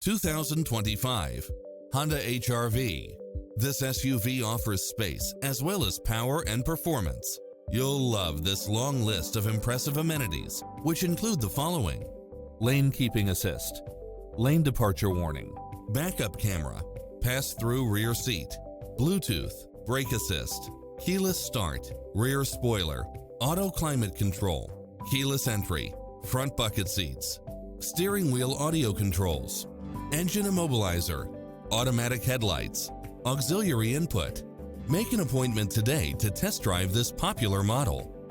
2025 Honda HR-V. This SUV offers space as well as power and performance. You'll love this long list of impressive amenities, which include the following: lane keeping assist, lane departure warning, backup camera, pass-through rear seat, Bluetooth, brake assist, keyless start, rear spoiler, auto climate control, keyless entry, front bucket seats, steering wheel audio controls, engine immobilizer, automatic headlights, auxiliary input. Make an appointment today to test drive this popular model.